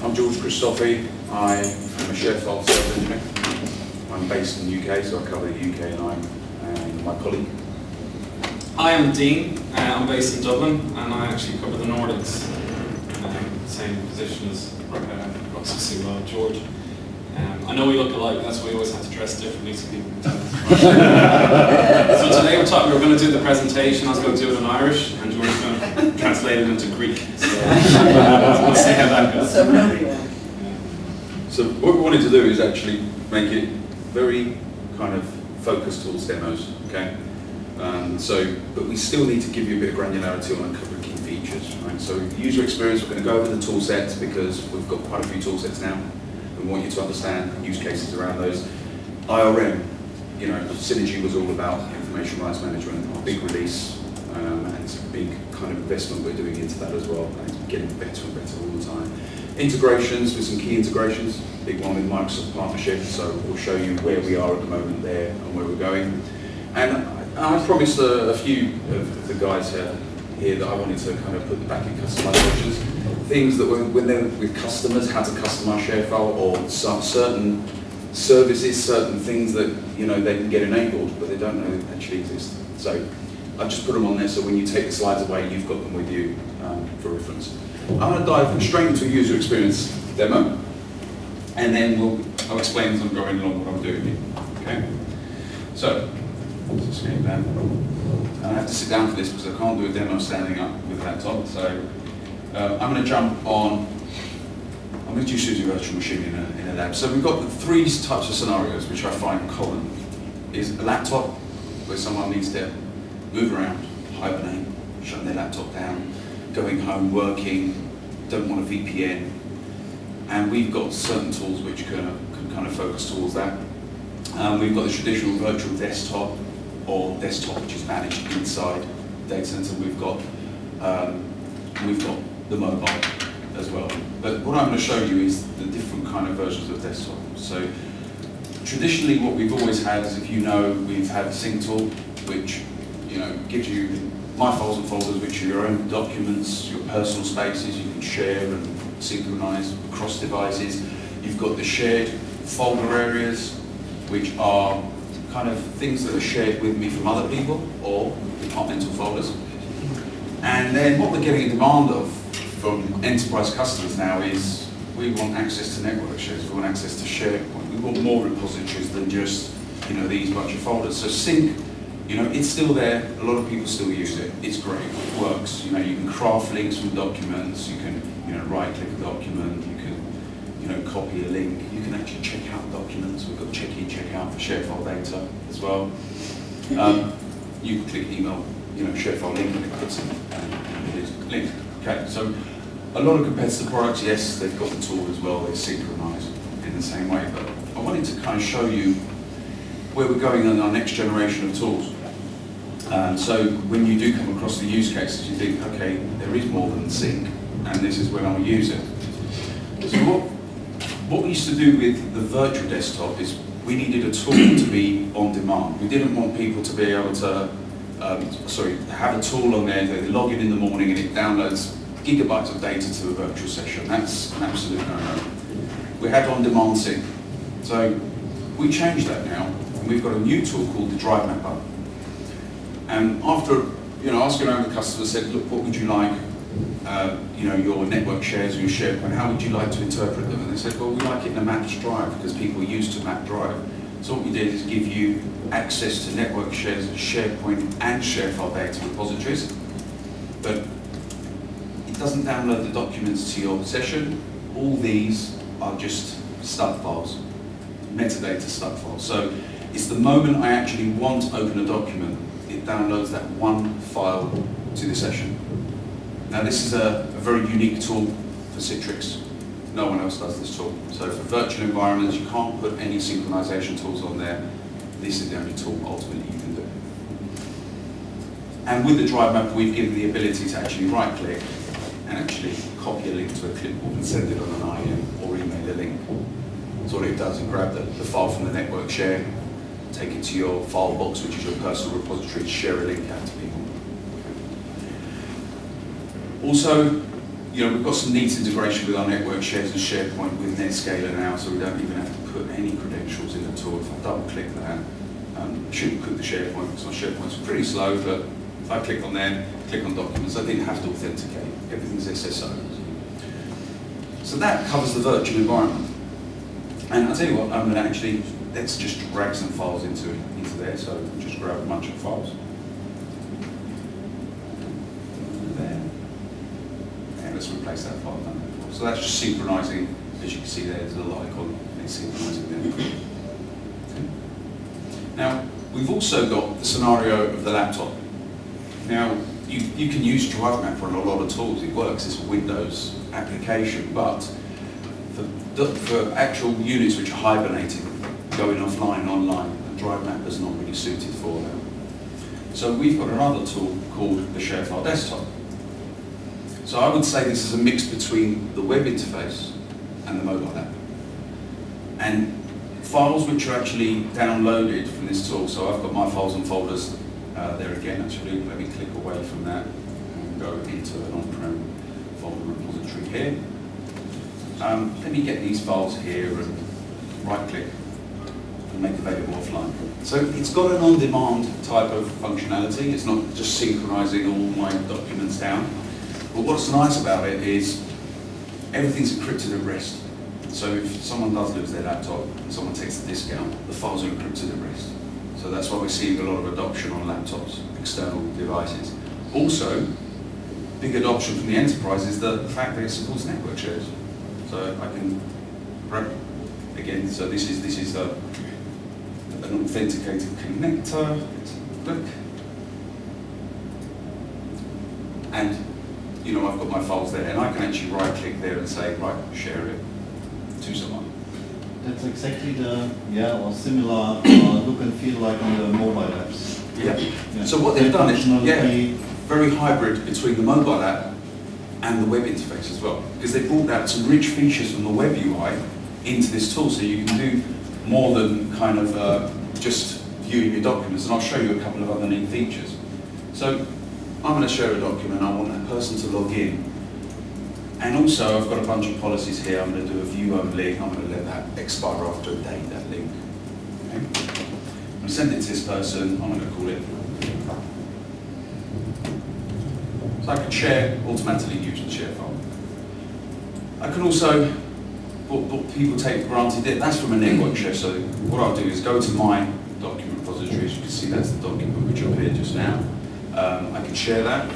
I'm George Christophe. I am a ShareFIle sales engineer. I'm based in the UK, so I cover the UK and my colleague. Hi, I'm Dean. I'm based in Dublin, and I actually cover the Nordics. Same position as obviously George. I know we look alike, that's why we always have to dress differently so people can tell us. So today we're going to do the presentation. I was going to do it in Irish, and George is going to translate it into Greek. So we'll see how that goes. So what we wanted to do is actually make it very kind of focused tools demos, okay? But we still need to give you a bit of granularity on a couple of key features, right? So user experience, we're going to go over the tool sets because we've got quite a few tool sets now. We want you to understand use cases around those. IRM, Synergy was all about information rights management, our big release, and it's a big kind of investment we're doing into that as well, and it's getting better and better all the time. Integrations, with some key integrations, big one with Microsoft partnership, so we'll show you where we are at the moment there and where we're going. And I promised a few of the guys here that I wanted to kind of put back in customizations, things that when they're with customers, how to customize ShareFIle, or some certain services, certain things that they can get enabled, but they don't know they actually exist. So I've just put them on there, so when you take the slides away, you've got them with you for reference. I'm going to dive straight into a user experience demo, and then I'll explain as I'm going along what I'm doing here. Okay? So, just getting down. And I have to sit down for this because I can't do a demo standing up with a laptop. So I'm going to jump on. I'm going to just use a virtual machine in a lab. So we've got the three types of scenarios which I find common. Is a laptop where someone needs to move around, hibernate, shutting their laptop down, going home, working, don't want a VPN, and we've got certain tools which can kind of focus towards that. We've got the traditional virtual desktop, or desktop which is managed inside data center. We've got the mobile as well. But what I'm going to show you is the different kind of versions of desktop. So traditionally, what we've always had is, if we've had a sync tool, which gives you my files and folders, which are your own documents, your personal spaces you can share and synchronize across devices. You've got the shared folder areas, which are kind of things that are shared with me from other people or departmental folders. And then what we're getting a demand of from enterprise customers now is we want access to network shares, we want access to SharePoint, we want more repositories than just these bunch of folders. So sync, it's still there, a lot of people still use it, it's great, it works. You can craft links from documents, you can right click a document, you can copy a link, you can actually check out documents. We've got check in, check out for ShareFIle data as well. You can click email, ShareFIle link, and it puts in a link. Okay, so a lot of competitor products, yes, they've got the tool as well, they synchronize in the same way, but I wanted to kind of show you where we're going in our next generation of tools. So when you do come across the use cases, you think, okay, there is more than sync, and this is when I'll use it. So what we used to do with the virtual desktop is we needed a tool to be on demand. We didn't want people to be able to, have a tool on there, they log in the morning and it downloads gigabytes of data to a virtual session. That's an absolute no-no. We had on-demand sync. So we changed that now, and we've got a new tool called the Drive Mapper. And after asking around the customers, said, look, what would you like? Your network shares or your SharePoint, how would you like to interpret them? And they said, well, we like it in a mapped drive because people are used to mapped drive. So what we did is give you access to network shares, SharePoint and ShareFIle data repositories, but it doesn't download the documents to your session. All these are just stub files, metadata stub files. So it's the moment I actually want to open a document, it downloads that one file to the session. Now this is a very unique tool for Citrix. No one else does this tool. So for virtual environments, you can't put any synchronization tools on there. This is the only tool ultimately you can do. And with the Drive Mapper, we've given the ability to actually right click and actually copy a link to a clipboard and send it on an IM or email a link. So what it does, it grabs the file from the network share, take it to your file box, which is your personal repository, to share a link out to people. Also, we've got some neat integration with our network shares and SharePoint with NetScaler now, so we don't even have to put any credentials in at all. If I double click that, I shouldn't click the SharePoint because my SharePoint's pretty slow, but if I click on there, click on documents, I didn't have to authenticate. Everything's SSO. So that covers the virtual environment. And I'll tell you what, I'm going to actually, let's just drag some files into there, so just grab a bunch of files. There. And let's replace that file done before. So that's just synchronizing, as you can see there's a little icon, it's synchronizing there. Okay. Now, we've also got the scenario of the laptop. Now, you can use Drive Mapper on a lot of tools, it works, it's a Windows application, but for actual units which are hibernating, going offline, online, Drive Mapper is not really suited for them. So we've got another tool called the ShareFIle desktop. So I would say this is a mix between the web interface and the mobile app. And files which are actually downloaded from this tool, so I've got my files and folders there again actually, let me click away from that and go into an on-prem folder repository here. Let me get these files here and right-click and make available offline. So it's got an on-demand type of functionality. It's not just synchronizing all my documents down. But what's nice about it is everything's encrypted at rest. So if someone does lose their laptop and someone takes the disk out, the files are encrypted at rest. So that's why we're seeing a lot of adoption on laptops, external devices. Also, big adoption from the enterprise is the fact that it supports network shares. So I can, again, so this is an authenticated connector. Let's look. And I've got my files there, and I can actually right-click there and say, right, share it to someone. That's exactly or similar look and feel like on the mobile apps. Yeah. So what they've done is, very hybrid between the mobile app and the web interface as well, because they brought out some rich features from the web UI into this tool, so you can do more than kind of just viewing your documents, and I'll show you a couple of other neat features. So I'm going to share a document, I want that person to log in, and also I've got a bunch of policies here. I'm going to do a view only, I'm going to let that expire after a day, that link. Okay. I'm going to send it to this person, I'm going to call it. So I can share automatically using ShareFIle. I can also, what people take for granted, that's from a network share, so what I'll do is go to my document repository. As you can see, that's the document which appeared just now. I can share that,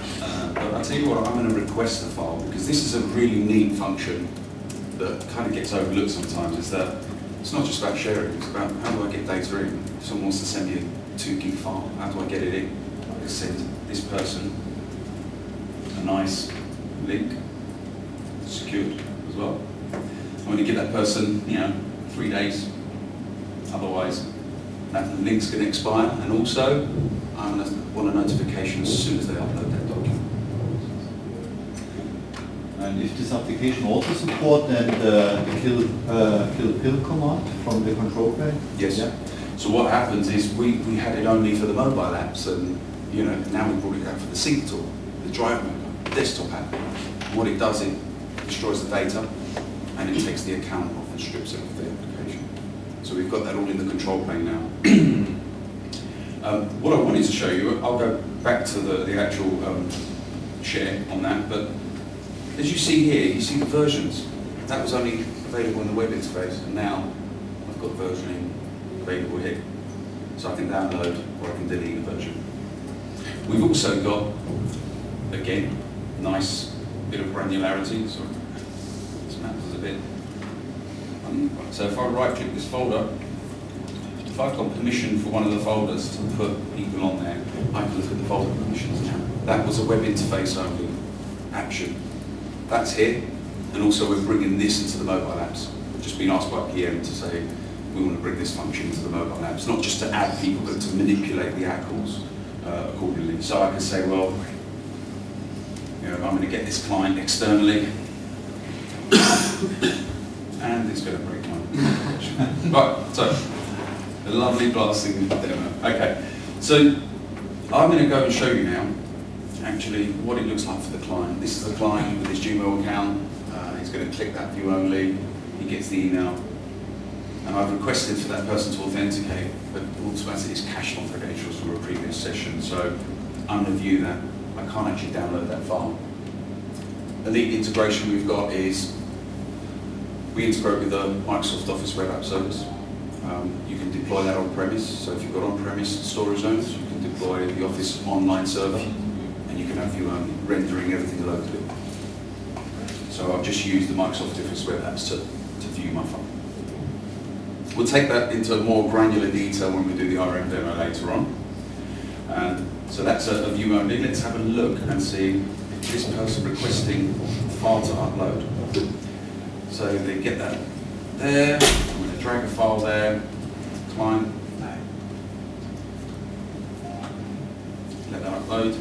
but I'll tell you what, I'm going to request the file, because this is a really neat function that kind of gets overlooked sometimes, is that it's not just about sharing, it's about how do I get data in. If someone wants to send me a 2 gig file, how do I get it in? I send this person a nice link, secured as well. I'm going to give that person, 3 days, otherwise that link's going to expire, and also I'm going to want a notification as soon as they upload that document. And if this application also support then the kill command from the control plane? Yes. Yeah. So what happens is we had it only for the mobile apps, and now we brought it out for the sync tool, the Drive Mapper, desktop app. What it does, it destroys the data, and it takes the account off and strips it off the application. So we've got that all in the control plane now. What I wanted to show you, I'll go back to the actual share on that, but as you see here, you see the versions. That was only available in the web interface, and now I've got versioning available here. So I can download or I can delete a version. We've also got, again, nice bit of granularity. Sorry, this map is a bit. So if I right-click this folder, if I've got permission for one of the folders to put people on there, I can look at the folder permissions now. That was a web interface only action. That's here, and also we're bringing this into the mobile apps. We've just been asked by PM to say we want to bring this function into the mobile apps, not just to add people, but to manipulate the ACLs accordingly. So I can say, well, I'm going to get this client externally, and it's going to break my right, so a lovely blasting demo. Okay, so I'm going to go and show you now actually what it looks like for the client. This is the client with his Gmail account. He's going to click that view only. He gets the email. And I've requested for that person to authenticate, but automatically it's cached on credentials from a previous session. So under view that, I can't actually download that file. And the integration we've got is, we integrate with the Microsoft Office Web App Service. You can deploy that on premise. So if you've got on-premise storage zones, you can deploy the Office online server, and you can have your own rendering everything locally. So I've just used the Microsoft Office Web Apps to view my file. We'll take that into more granular detail when we do the RM demo later on. So that's a view only. Let's have a look and see if this person requesting a file to upload. So they get that there. I'm going to drag a file there. Client. Let that upload.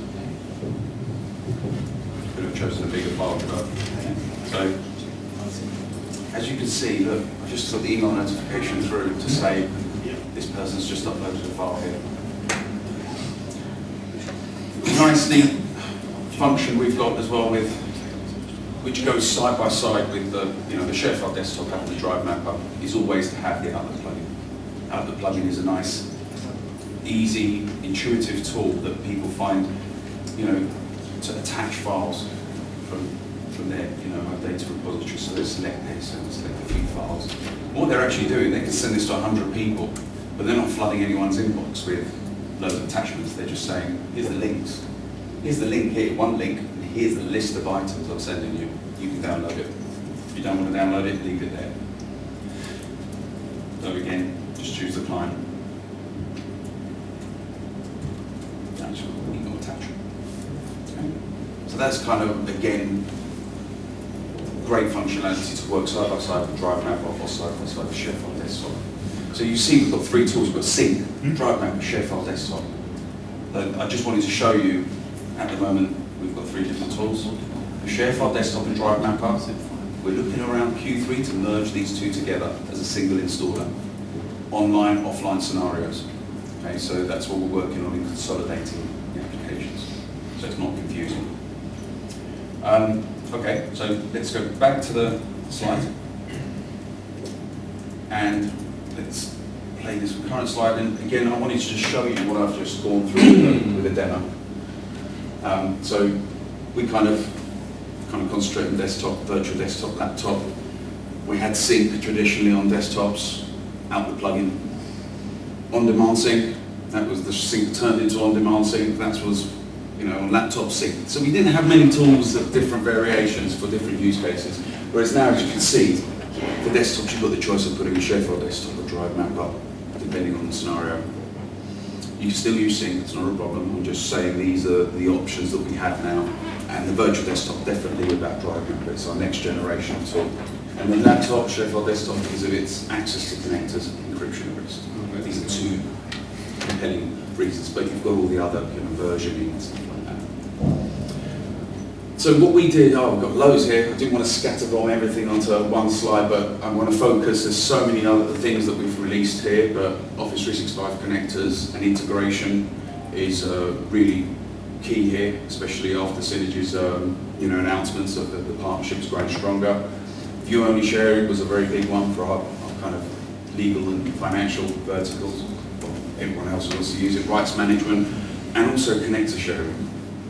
Could have chosen a bigger file, but so as you can see, look, I just got the email notification through to say this person's just uploaded a file here. Nice neat function we've got as well with, which goes side by side with the, the ShareFIle desktop app and the drive mapper, is always to have the Outlook plugin. Outlook plugin is a nice, easy, intuitive tool that people find, to attach files from their, data repository. So they select this and select a few files. What they're actually doing, they can send this to 100 people, but they're not flooding anyone's inbox with loads of attachments. They're just saying, here's the links. Here's the link here, one link, and here's the list of items I'm sending you. You can download it. If you don't want to download it, leave it there. So again, just choose the client. Actual email attachment. Okay. So that's kind of, again, great functionality to work side by side with Drive Mapper or side by side with ShareFIle Desktop. So you see we've got three tools. We've got Sync, Drive Mapper, ShareFIle Desktop. I just wanted to show you, at the moment, we've got three different tools. The ShareFIle Desktop and Drive Mapper, we're looking around Q3 to merge these two together as a single installer. Online, offline scenarios. Okay, so that's what we're working on in consolidating the applications. So it's not confusing. Okay, so let's go back to the slide. And let's play this current slide. And again, I wanted to just show you what I've just gone through with a demo. So we kind of concentrate on desktop, virtual desktop, laptop. We had Sync traditionally on desktops, Outlook plugin. On-demand Sync, that was the Sync turned into on-demand Sync. That was, on laptop Sync. So we didn't have many tools of different variations for different use cases. Whereas now, as you can see, for desktops, you've got the choice of putting a ShareFIle Desktop or Drive Mapper, depending on the scenario. You can still use Sync, it's not a problem. I'm just saying these are the options that we have now. And the virtual desktop, definitely with that Drive Mapper, it's our next generation tool. And the laptop, ShareFIle Desktop, because of its access to connectors, encryption risk. These are two compelling reasons, but you've got all the other versioning and stuff like that. So what we did, we've got loads here. I didn't want to scatterbomb everything onto one slide, but I want to focus. There's so many other things that we've released here, but Office 365 connectors and integration is really key here, especially after Synergy's announcements of the partnerships growing stronger. View-only sharing was a very big one for our kind of legal and financial verticals. Everyone else wants to use it. Rights management, and also connector sharing.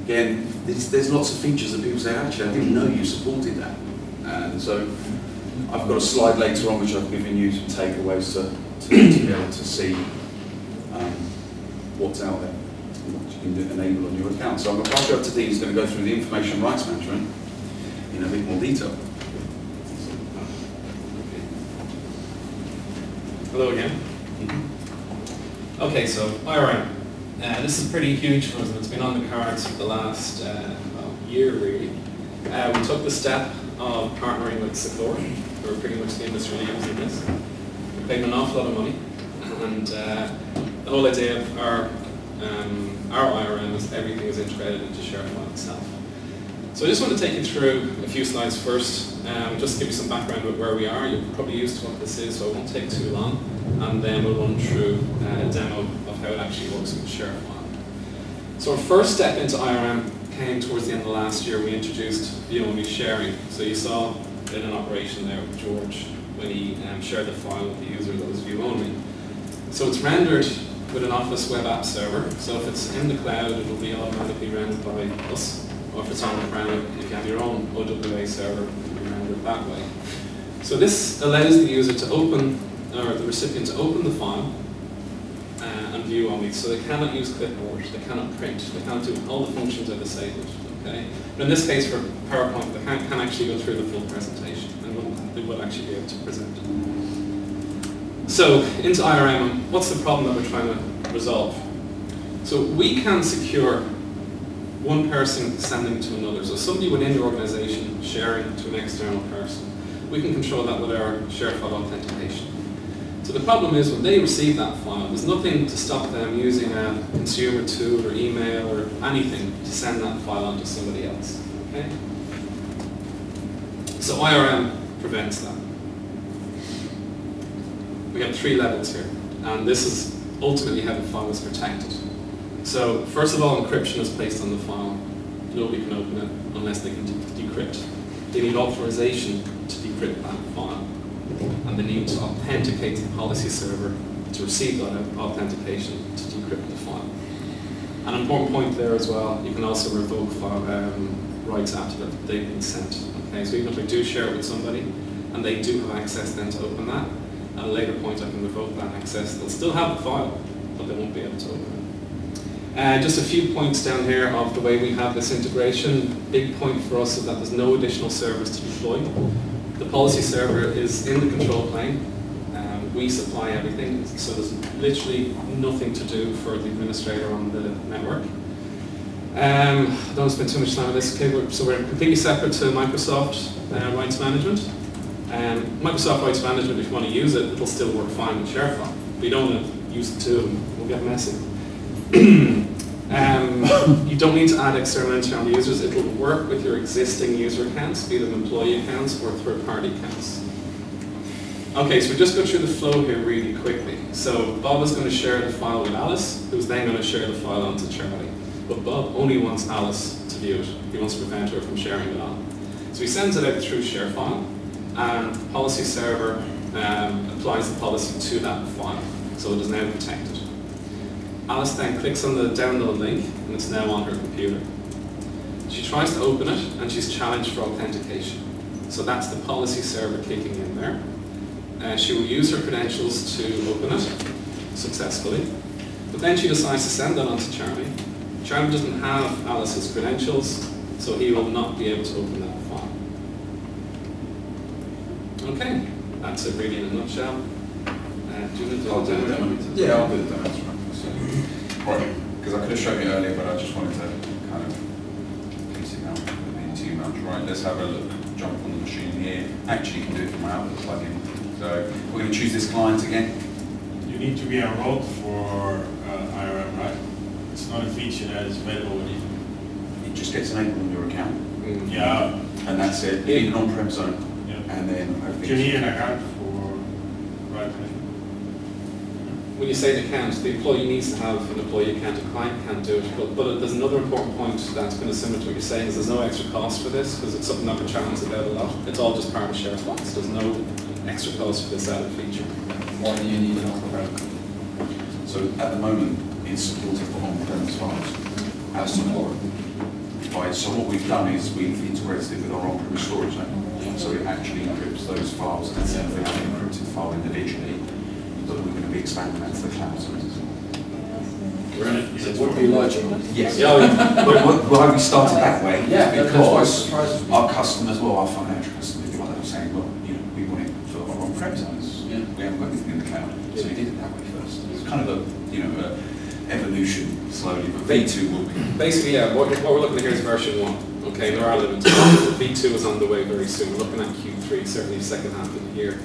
Again, there's lots of features that people say, actually, I didn't know you supported that. And so I've got a slide later on which I've given you some takeaways to be able to see what's out there and what you can enable on your account. So I'm going to pass you up to Dean, who's going to go through the information rights management in a bit more detail. Hello again. Okay, so IRM. This is pretty huge for us, and it's been on the cards for the last year, really. We took the step of partnering with Secure, who are pretty much the industry leaders in this. We paid an awful lot of money, and the whole idea of our IRM is everything is integrated into ShareFIle itself. So I just want to take you through a few slides first, just to give you some background with where we are. You're probably used to what this is, so it won't take too long. And then we'll run through a demo of how it actually works with ShareFIle. So our first step into IRM came towards the end of last year, we introduced view-only sharing. So you saw in an operation there with George when he shared the file with the user that was view-only. So it's rendered with an Office web app server. So if it's in the cloud, it will be automatically rendered by us. Or if it's on-prem, if you have your own OWA server, it will be rendered that way. So this allows the user to open, or the recipient to open the file and view only. So they cannot use clipboard, they cannot print, they cannot do, all the functions are disabled. Okay? But in this case for PowerPoint, they can actually go through the full presentation and they will actually be able to present it. So into IRM, what's the problem that we're trying to resolve? So we can secure one person sending to another. So somebody within your organization sharing to an external person. We can control that with our ShareFIle authentication. So the problem is when they receive that file, there's nothing to stop them using a consumer tool or email or anything to send that file on to somebody else. Okay? So IRM prevents that. We have 3 levels here, and this is ultimately how the file is protected. So first of all, encryption is placed on the file. Nobody can open it unless they can decrypt. They need authorization to decrypt that file, and they need to authenticate the policy server to receive that authentication to decrypt the file. An important point there as well, you can also revoke file rights after that they've been sent. Okay, so even if I do share it with somebody, and they do have access then to open that, at a later point I can revoke that access. They'll still have the file, but they won't be able to open it. Just a few points down here of the way we have this integration. Big point for us is that there's no additional servers to deploy. The policy server is in the control plane. We supply everything, so there's literally nothing to do for the administrator on the network. Don't spend too much time on this. Okay, so we're completely separate to Microsoft Rights Management. Microsoft Rights Management, if you want to use it, it'll still work fine with ShareFIle. If you don't want to use the tool, we'll get messy. You don't need to add external and internal users. It will work with your existing user accounts, be them employee accounts or third-party accounts. Okay, so we just go through the flow here really quickly. So Bob is going to share the file with Alice, who's then going to share the file onto Charlie. But Bob only wants Alice to view it. He wants to prevent her from sharing it on. So he sends it out through ShareFIle, and the policy server applies the policy to that file, so it is now protected. Alice then clicks on the download link, and it's now on her computer. She tries to open it, and she's challenged for authentication. So that's the policy server kicking in there. She will use her credentials to open it successfully, but then she decides to send that on to Charlie. Charlie doesn't have Alice's credentials, so he will not be able to open that file. Okay, that's it really in a nutshell. Do you want to I'll do the demo. Yeah, I'll do the demo. That's right. Right, because I could have shown you earlier, but I just wanted to kind of piece it out a bit too much. Right, let's have a look. Jump on the machine here. Actually, you can do it from my Outlook plugin. So we're going to choose this client again. You need to be enrolled for IRM, right? It's not a feature that is available with you. It just gets enabled on your account. Yeah. And that's it. You need an on-prem zone. Yeah. And then Do you need an account for right management? When you say an account, the employee needs to have an employee account. A client can't do it. But there's another important point that's kind of similar to what you're saying is there's no extra cost for this because it's something that we're challenged about a lot. It's all just part of ShareFIle. So there's no extra cost for this added feature. Why do you need an on-prem? So at the moment, it's supported for on-premise files as support. Right, so what we've done is we've integrated it with our on-premise storage network. So it actually encrypts those files and sends them an encrypted file individually. But we're going to be expanding that to the cloud services. It would be logical. Yes. Yeah. Why we started that way? Yeah, Because our customers, well, our financial customers, if you like, are saying, well, you know, we want it for our on-prem zones. Yeah. We haven't got anything in the cloud, so we did it that way first. It's kind of a, you know, evolution slowly, but V2 will be. Basically, yeah, what we're looking at here is version 1. Okay, there are limits. V2 is on the way very soon. We're looking at Q3, certainly second half of the year.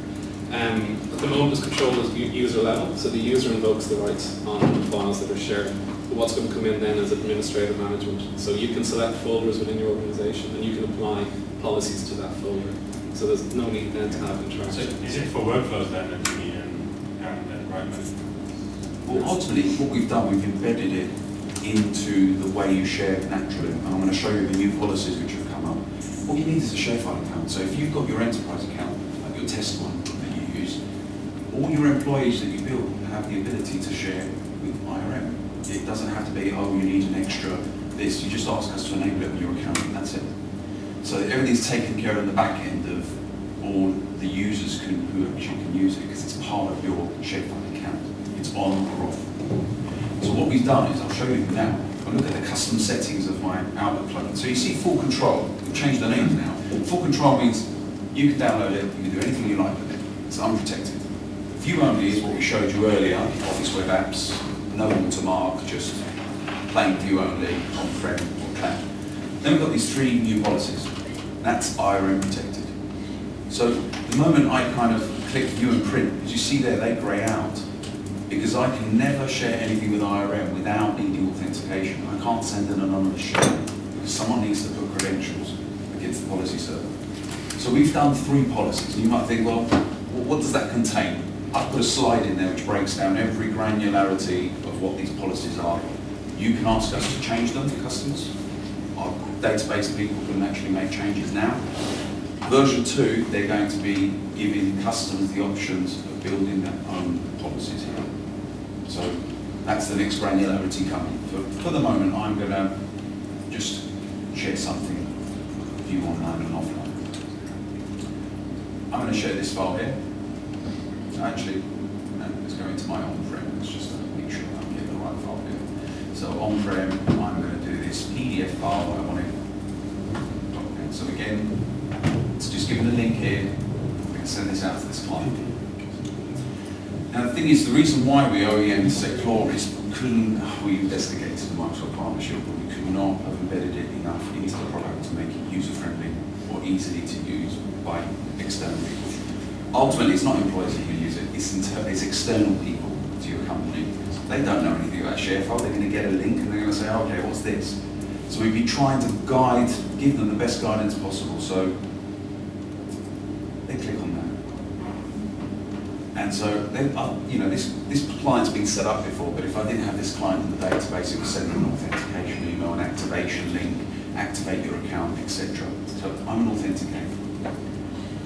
At the moment, it's controlled at user level, so the user invokes the rights on the files that are shared. But what's going to come in then is administrator management. So you can select folders within your organization, and you can apply policies to that folder. So there's no need then to have So interaction. is it for workflows then that you need an account and right management? Well, ultimately, what we've done, we've embedded it into the way you share naturally. And I'm going to show you the new policies which have come up. What you need is a ShareFIle account. So if you've got your enterprise account, like your test one that you use, all your employees that you build have the ability to share with IRM. It doesn't have to be, oh, you need an extra this. You just ask us to enable it on your account, and that's it. So everything's taken care of in the back end of all the users who actually can use it, because it's part of your ShareFIle account. It's on or off. So what we've done is, I'll show you now. I'll look at the custom settings of my Outlook plugin. So you see full control. We've changed the names now. Full control means you can download it, you can do anything you like with it. It's unprotected. View only is what we showed you earlier, Office Web Apps, no watermark, just plain view only, on-prem or cloud. Then we've got these 3 new policies. That's IRM protected. So the moment I kind of click view and print, as you see there, they grey out, because I can never share anything with IRM without needing authentication. I can't send an anonymous share, because someone needs to put credentials against the policy server. So we've done 3 policies, and you might think, well, what does that contain? I've put a slide in there which breaks down every granularity of what these policies are. You can ask us to change them for customers. Our database people can actually make changes now. Version 2, they're going to be giving customers the options of building their own policies here. So that's the next granularity coming. For the moment, I'm going to just share something with you online and offline. I'm going to share this file here. Actually, no, let's go into my on-prem. Let's just make sure I'm getting the right file here. So on-prem, I'm going to do this PDF file I want to. Okay, so again, it's just given a link here. We can send this out to this client. Now the thing is, the reason why we OEM Secure is we investigated the Microsoft partnership, but we could not have embedded it enough into the product to make it user-friendly or easily to use by external people. Ultimately, it's not employees who use it, it's external people to your company. They don't know anything about ShareFIle, they're going to get a link and they're going to say, okay, what's this? So we've been trying to give them the best guidance possible. So they click on that. And so, this client's been set up before, but if I didn't have this client in the database, it would send them an authentication email, an activation link, activate your account, etc. So I'm an authenticator.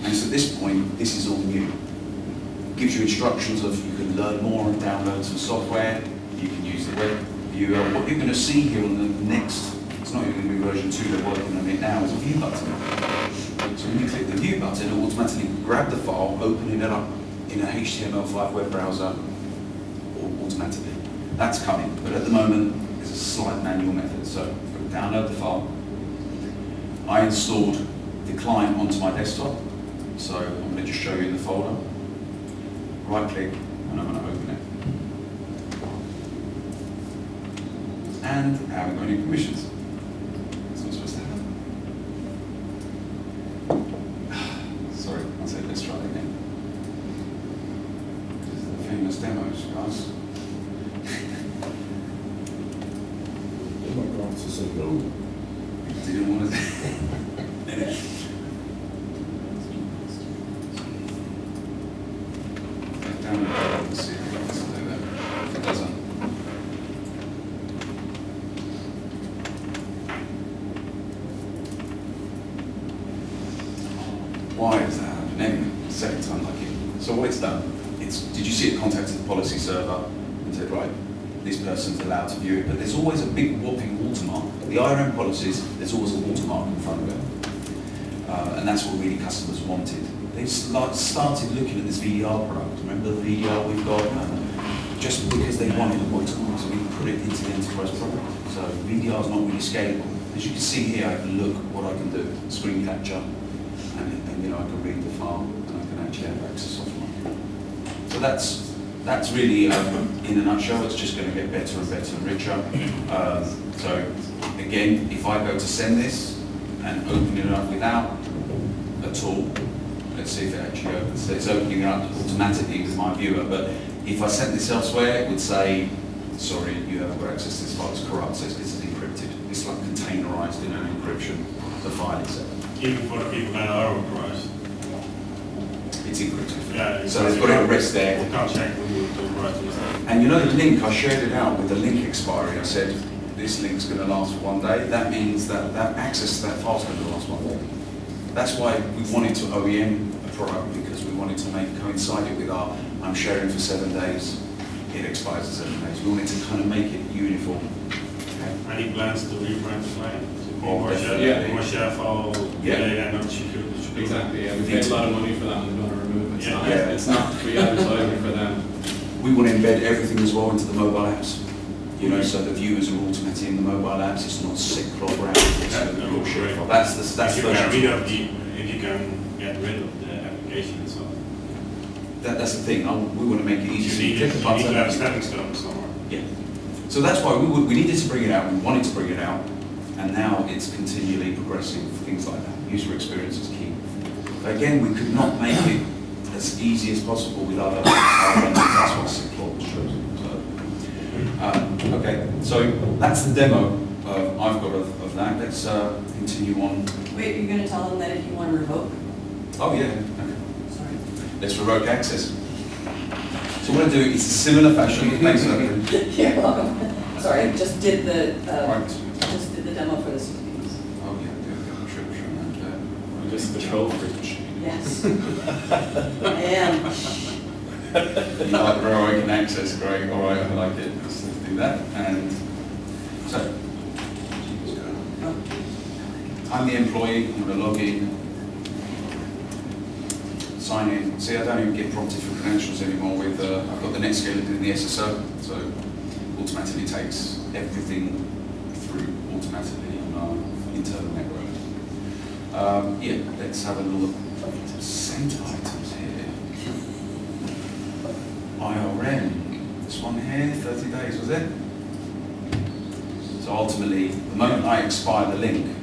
And so at this point, this is all new. Gives you instructions of you can learn more and download some software, you can use the web viewer. What you're going to see here on the next, it's not even going to be version 2, they're working on it now, is a view button. So when you click the view button, it will automatically grab the file, opening it up in a HTML5 web browser automatically. That's coming, but at the moment, there's a slight manual method. So download the file. I installed the client onto my desktop. So I'm going to just show you the folder. Right click, and I'm going to open it. And I haven't got any permissions. It's not supposed to happen. Sorry, I'll say let's try it again. This is the famous demos, guys. Oh my God, it's so low. Didn't want to. Let's see if it wants to do that. If it doesn't. Why is that happening? Second time lucky. So what it's done, did you see it contacted the policy server and said, right, this person's allowed to view it, but there's always a big whopping watermark. The IRM policies, there's always a watermark in front of it. And that's what really customers wanted. They started looking at this VDR product. Remember the VDR we've got? Just because they wanted a watermark, so we put it into the enterprise product. So VDR is not really scalable. As you can see here, I can look what I can do, screen capture, and I can read the file, and I can actually have access offline. So that's really, in a nutshell, it's just going to get better and better and richer. So again, if I go to send this and open it up without a tool, let's see if it actually opens. So it's opening it up automatically with my viewer, but if I sent this elsewhere, it would say, sorry, you haven't got access to this file, it's corrupt, so it's encrypted. It's like containerized in an encryption, the file itself. Even for the people that are authorized. It's encrypted. Yeah, so it's got a rest there. We can't check who authorized it. And you know the link, I shared it out with the link expiry. I said, this link's going to last for 1 day, that means that access to that file is going to last 1 day. That's why we wanted to OEM a product, because we wanted to coincide it with our I'm sharing for 7 days, it expires in 7 days. We wanted to kind of make it uniform. Okay. Any plans to rebrand the client? Oh, More definitely. ShareFIle, Yeah. and not secure. Exactly, yeah, we paid a lot of money for that and we're going to remove it. Yeah. It's not free advertising for them. We want to embed everything as well into the mobile apps. You know, so the viewers are automatically in the mobile apps. It's not sick clog around. It's Yeah, your no, ShareFIle. great. That's If the you can version. if you can get rid of the application itself. That's the thing. We want to make it easy. So You you click the need to have a button. stepping stone somewhere. Yeah. So that's why we needed to bring it out. We wanted to bring it out, and now it's continually progressing for things like that. User experience is key. But again, we could not make it as easy as possible with other. That's what sick clog was chosen. Okay, so that's the demo I've got of that. Let's continue on. Wait, you're gonna tell them that if you want to revoke? Oh yeah, okay. Sorry. Let's revoke access. So what I do is a similar fashion. Thanks for that. You're welcome. Sorry, just did the Right. demo for the CPs. Oh yeah, do the encryption and Just the troll freak. Yes. I am. you like revoking access, great. All right, I like it. Let's do that. And so I'm the employee. I'm going to log in, sign in. See, I don't even get prompted for credentials anymore. With I've got the Netscaler doing the SSO, so automatically takes everything through automatically on our internal network. Yeah, let's have a look. Sent items here. IRM. This one here, 30 days, was it? So ultimately, the moment I expire the link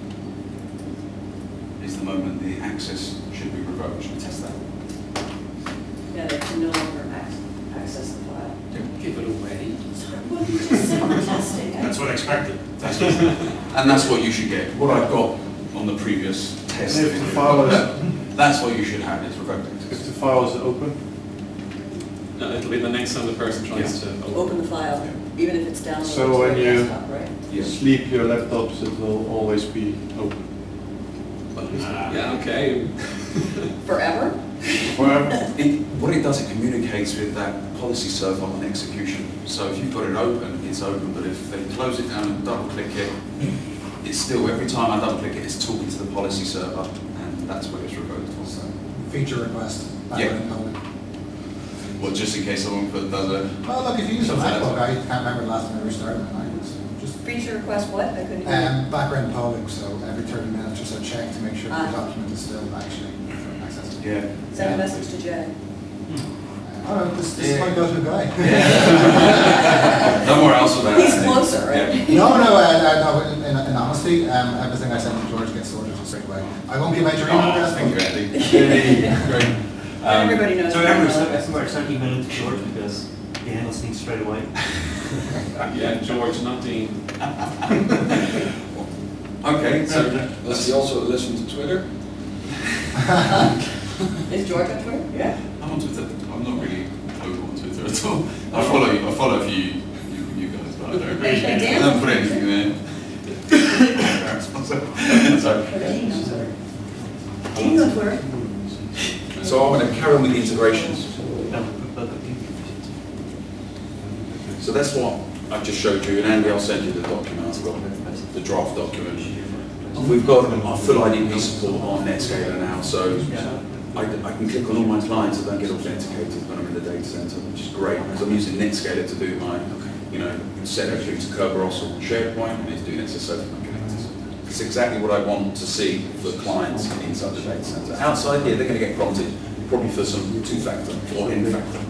is the moment the access should be revoked. Should we test that? Yeah, they can no longer access the file. Give it away. Well, you just said we're testing it. That's what I expected. And that's what you should get. What I've got on the previous test. And if the file is, That's what you should have, is revoked access. if the file is open, No, it'll be the next time the person tries to Open the file, even if it's downloaded So to when the you- desktop, right? Yes. sleep your laptops, it will always be open. Yeah, okay. Forever? Forever. What it does, it communicates with that policy server on execution. So if you've got it open, it's open, but if they close it down and double click it, it's still, every time I double click it, it's talking to the policy server, and that's where it's revoked for. So, Feature request. Yeah. well, just in case someone does a, Well, look, if you use a Something MacBook, else. I can't remember the last time I restarted my Mac. Just Feature request what? I couldn't hear. background polling, so every 30 minutes just a check to make sure Ah. the document is still actually accessible. yeah. Send a message to Jay. Oh, no, this is my go-to guy. No more else about He's it. closer, right? Yeah. No, in honesty, everything I send to George gets sorted straight away. I won't give out your email Oh, address. thank you, but- Andy. Great. Everybody knows. So your every email address. somewhere start emailing to George because he handles things straight away. Yeah, George, not Dean. Okay, so Does he also listen to Twitter? Is George on Twitter? Yeah. I'm on Twitter. I'm not really over on Twitter at all. I follow a few you guys, but I don't And I Dan? don't put anything there. So, Dean's on Twitter. so I'm going to carry on with the integrations. So that's what I just showed you, and Andy, I'll send you the document. I've got the draft document. We've got our full IDP support on Netscaler now, so I can click on all my clients that don't get authenticated when I'm in the data center, which is great, because I'm using Netscaler to do my, set everything to Kerberos or SharePoint, and it's doing SSO for my connectors. It's exactly what I want to see for clients inside the data center. Outside here, they're going to get prompted, probably for some two-factor or in-factor,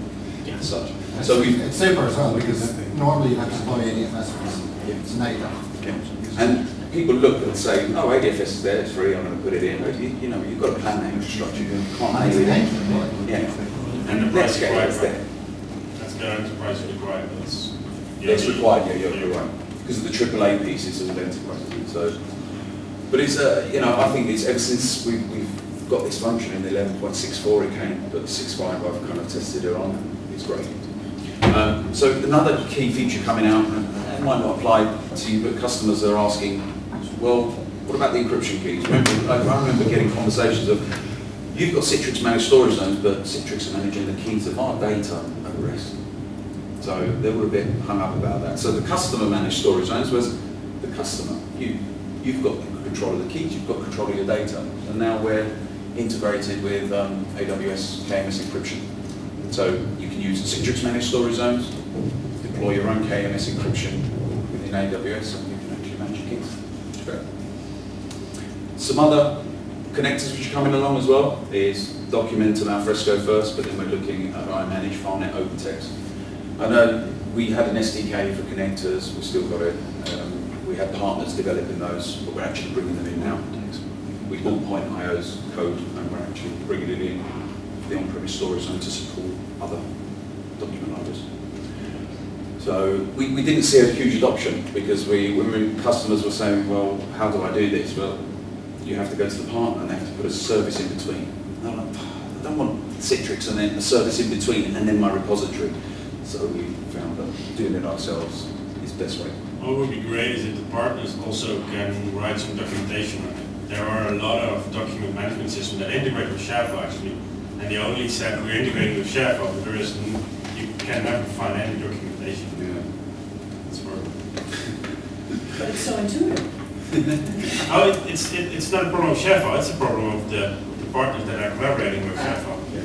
and such. So we It's super as well because normally you have to deploy ADFS first. So now you don't. And people look and say, oh, ADFS is there, it's free, I'm going to put it in. But you've got to plan that infrastructure. You can't And it's do an it. engine. Yeah. And the price Netscaler required, is there. That's the enterprise required, that's. It's required, yeah, you're right. Because of the AAA piece, it's all enterprise. So, but it's, I think it's ever since we've got this function in the 11.64 it came, but the 6.5 I've kind of tested it on. It's great. So another key feature coming out, that might not apply to you, but customers are asking, well, what about the encryption keys? I remember getting conversations of, you've got Citrix managed storage zones, but Citrix are managing the keys of our data at rest. So they were a bit hung up about that. So the customer managed storage zones was the customer. You've got control of the keys, you've got control of your data. And now we're integrated with AWS KMS encryption. So you can use Citrix managed storage zones, deploy your own KMS encryption within AWS, and you can actually manage your keys. It's great. Some other connectors which are coming along as well is Document and Alfresco first, but then we're looking at iManage, FileNet, OpenText. I know we had an SDK for connectors, we've still got it. We had partners developing those, but we're actually bringing them in now. We bought Point.io's code, and we're actually bringing it in for the on-premise storage zone to support other document loaders. So we didn't see a huge adoption because when customers were saying, well, how do I do this? Well, you have to go to the partner and they have to put a service in between. And I'm like, I don't want Citrix and then a service in between and then my repository. So we found that doing it ourselves is the best way. What would be great is if the partners also can write some documentation on it. There are a lot of document management systems that integrate with ShareFIle actually, and they only said we're integrating with ShareFIle, but you can never find any documentation. Yeah, it's horrible. But it's so intuitive. Oh, it's not a problem of ShareFIle, it's a problem of the partners that are collaborating with ShareFIle. Yeah.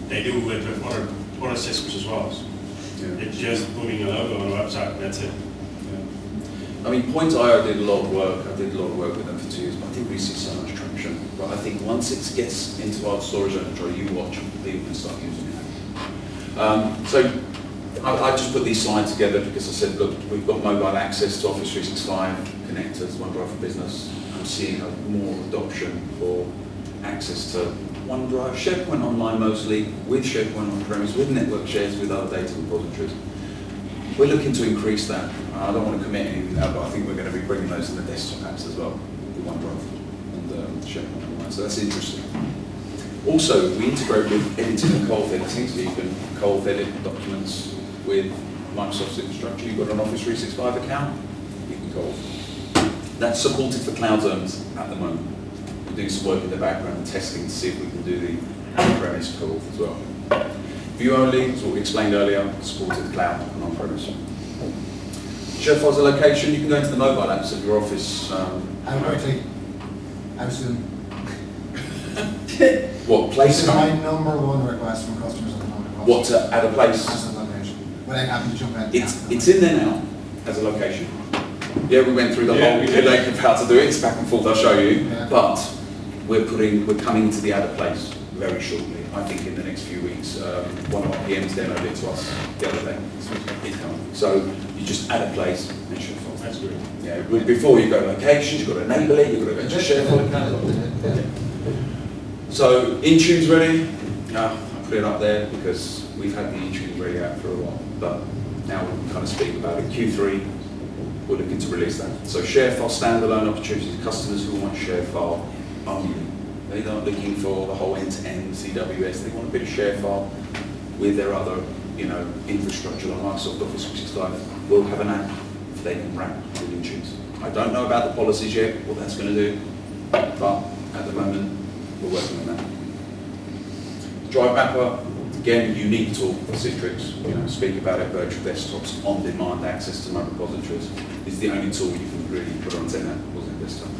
They do it with other systems as well. Yeah. It's just putting a logo on a website and that's it. I mean, Point.io did a lot of work. I did a lot of work with them for 2 years, but I didn't really see so much traction. But I think once it gets into our storage inventory, you watch, people can start using it. So I just put these slides together because I said, look, we've got mobile access to Office 365 connectors, OneDrive for Business. I'm seeing more adoption for access to OneDrive, SharePoint Online mostly, with SharePoint on-premise, with network shares, with other data repositories. We're looking to increase that. I don't want to commit anything now, but I think we're going to be bringing those in the desktop apps as well, with OneDrive and SharePoint Online. So that's interesting. Also, we integrate with editing and cold editing, so you can cold edit documents with Microsoft's infrastructure. You've got an Office 365 account, you can cold. That's supported for cloud zones at the moment. We're doing some work in the background, testing to see if we can do the on-premise cold as well. View only, as what we explained earlier, supported cloud and on-premise. ShareFile's a location, you can go into the mobile apps of your Office. How quickly? How soon? What, place? This is my #1 request from customers at the moment. What, to add a place? As a location. Without having to jump in. It's in there now, as a location. Yeah, we went through the whole lake of how to do it, it's back and forth, I'll show you. Yeah. But we're coming to the add a place very shortly. I think in the next few weeks. One of our PMs demoed it to us the other day. It's coming. So you just add a place and ShareFile. That's great. Yeah, before you go to locations, you've got to enable it, you've got to go to ShareFile. So Intune's ready. I put it up there because we've had the Intune ready out for a while, but now we can kind of speak about it. Q3, we're looking to release that. So ShareFile standalone opportunities, customers who want ShareFile only. They're not looking for the whole end-to-end CWS. They want a bit of ShareFile with their other, infrastructure like Microsoft Office 365. We'll have an app they can wrap with Intune. I don't know about the policies yet, what that's going to do, but at the moment, we're working on that. Drive Mapper, again, unique tool for Citrix. Speak about it, virtual desktops, on-demand access to my repositories. It's the only tool you can really put on Zen or Zen desktop.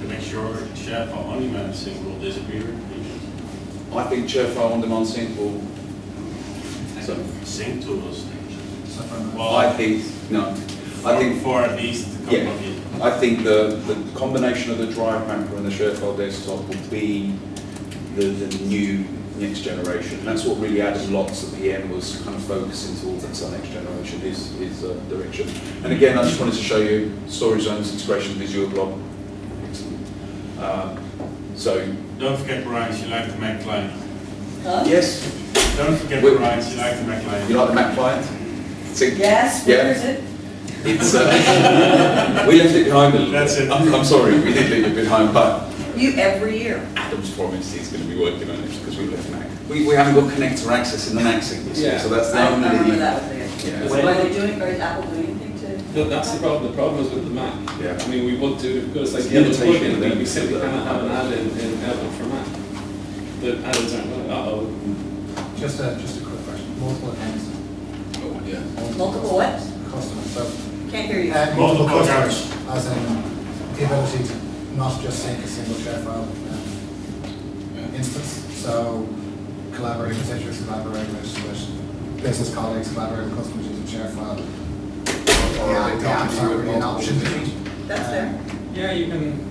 To make sure ShareFile on-demand sync will disappear. I think ShareFile on-demand sync will. Sync tools. Well, I think for at least a couple of years. I think the combination of the Drive Mapper and the ShareFile desktop will be the new next generation. That's what really added lots of PM was kind of focusing towards. That's our next generation is direction. And again, I just wanted to show you storage zones integration with Azure Blob. So don't forget, Brian, you like the Mac client. Huh? Yes. Don't forget, Brian, you like the Mac client. You like the Mac client? Yes. Where is it? It's we left it behind a little. That's bit. it. I'm sorry, we did leave it behind, but You every year. Adam's promised he's going to be working on it because we left Mac. We haven't got connector access in the Mac sync this year, so that's the I remember only that was there. Yeah. So are they doing, or is Apple doing anything to? No, that's the problem. The problem is with the Mac. Yeah. I mean, we would do it because like It's the other limitation plugin, of we them. simply cannot have an add-in in Outlook for Mac. The add-ins aren't. Uh-oh. Just a quick question. Multiple accounts. Oh, yeah. Multiple what? Customers. So, Can't hear you. multiple Multiple customers, as in the ability to not just sync a single ShareFile instance. So, collaborate with Citrix, collaborate with business colleagues, collaborate with customers using ShareFile. Yeah, the apps aren't really an option. That's there. Yeah, you can.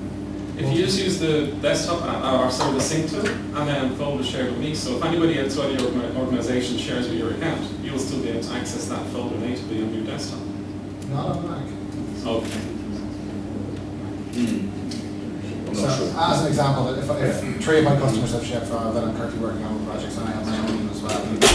If you just use the desktop or sorry, the sync tool, and then folder shared with me. So if anybody outside of your organization shares with your account, you'll still be able to access that folder natively on your desktop. Not on Mac. Okay. I'm So, not sure. as an example, if three of my customers have ShareFile that I'm currently working on with projects, and I have my own as well, you need to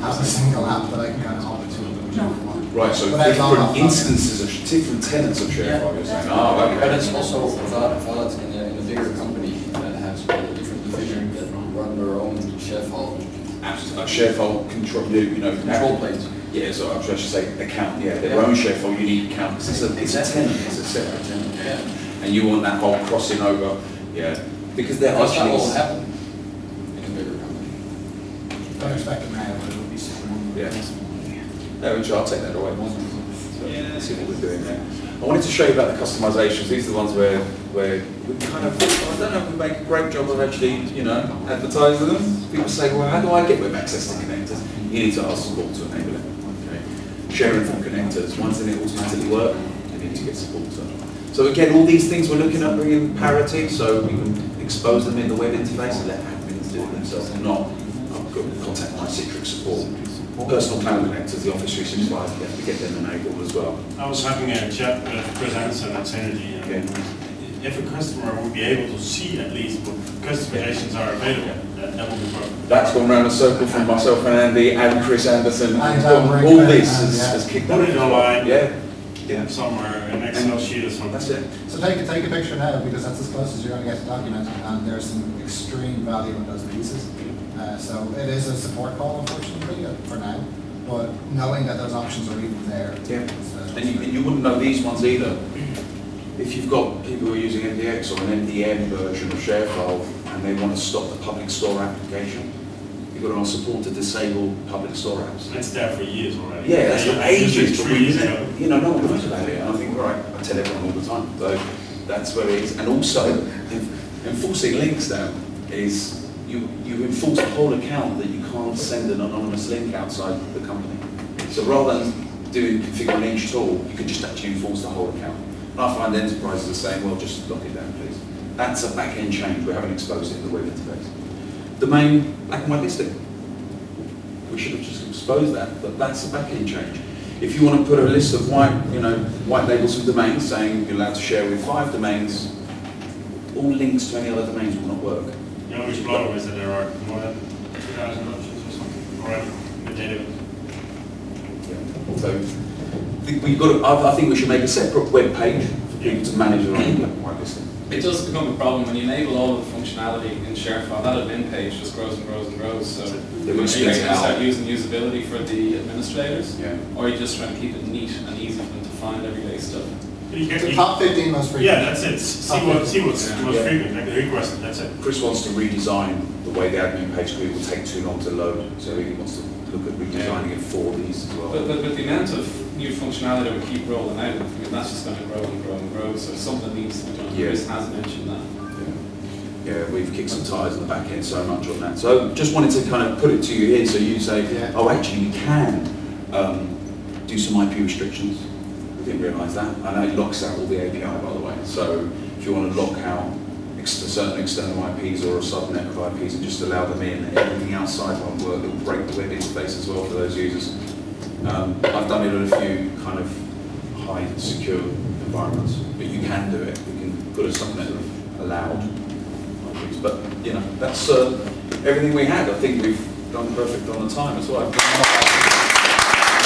have a single app that I can kind of opt to. Right, so But that's not different enough. instances of, different tenants of ShareFile, you're saying? Oh, And okay. it's also valid in a bigger company that has a different division that run their own ShareFile Absolutely. Like ShareFile control, you know. control planes. Yeah, so I should say account, yeah, their own ShareFile unique account, because it's a tenant, it's a separate tenant. Yeah. And you want that whole crossing over, yeah, because they're That's not actually. what will happen in a bigger company. Don't expect it now, but it will be soon. Yeah. No, I'll take that away. Yeah. See what we're doing there. I wanted to show you about the customizations. These are the ones where we kind of, I don't know if we make a great job of actually, you know, advertising them. People say, well, how do I get web access to connectors? You need to ask support to enable it. Okay. Sharing from connectors. Once they automatically work, you need to get support to them. So again, all these things we're looking at bringing parity, so we can expose them in the web interface and let admins do it themselves, and not I've got to contact my Citrix support. Personal cloud connectors, the Office 365, you have to get them enabled as well. I was having a chat with Chris Anderson at Synergy, and if a customer would be able to see at least what customizations are available, that would be perfect. That's gone round a circle from myself and Andy and Chris Anderson. And all this has kicked Put it online. Yeah, Somewhere, an Excel sheet or something. that's it. So take a picture now, because that's as close as you're going to get to document, and there's some extreme value in those pieces. So it is a support call, unfortunately, for now, but knowing that those options are even there. Yeah. is, And you wouldn't know these ones either. If you've got people who are using MDX or an MDM version of ShareFile and they want to stop the public store application, you've got to ask support to disable public store apps. It's there for years already. Yeah, that's for I used it ages, but 3 years we, ago. you know, no one knows about it. And I think, right, I tell everyone all the time. So that's where it is. And also, enforcing links now is you enforce the whole account that you can't send an anonymous link outside the company. So rather than doing configuring each tool, you can just actually enforce the whole account. And I find enterprises are saying, well, just lock it down, please. That's a back-end change. We haven't exposed it in the web interface. Domain black and white listing. We should have just exposed that, but that's a back-end change. If you want to put a list of white labels of domains saying you're allowed to share with 5 domains, all links to any other domains will not work. The only problem is that there are more than 2,000 options or something already in the database. So we've got. I think we should make a separate web page for people to manage their own black and white listing. It does become a problem when you enable all of the functionality in ShareFile. That admin page just grows and grows and grows. So They are will you split going it to start out. using usability for the administrators? Yeah. Or are you just trying to keep it neat and easy for them to find everyday stuff? The top 15 most frequent. Yeah, that's it. See what's Yeah. most frequent, like the request, that's it. Chris wants to redesign the way the admin page because it will take too long to load. So he wants to look at redesigning it for these as well. But the amount of new functionality that we keep rolling out, I mean, that's just going to grow and grow and grow. So something needs to be done. Yeah. Chris has mentioned that. Yeah, we've kicked some tires in the back end so much on that. So just wanted to kind of put it to you here so you say, oh, actually you can do some IP restrictions. We didn't realise that. I know it locks out all the API, by the way. So if you want to lock out certain external IPs or a subnet of IPs and just allow them in, everything outside won't work. It will break the web interface as well for those users. I've done it in a few kind of high secure environments, but you can do it. We can put a subnet of allowed IPs. But, you know, that's everything we had. I think we've done perfect on the time as well.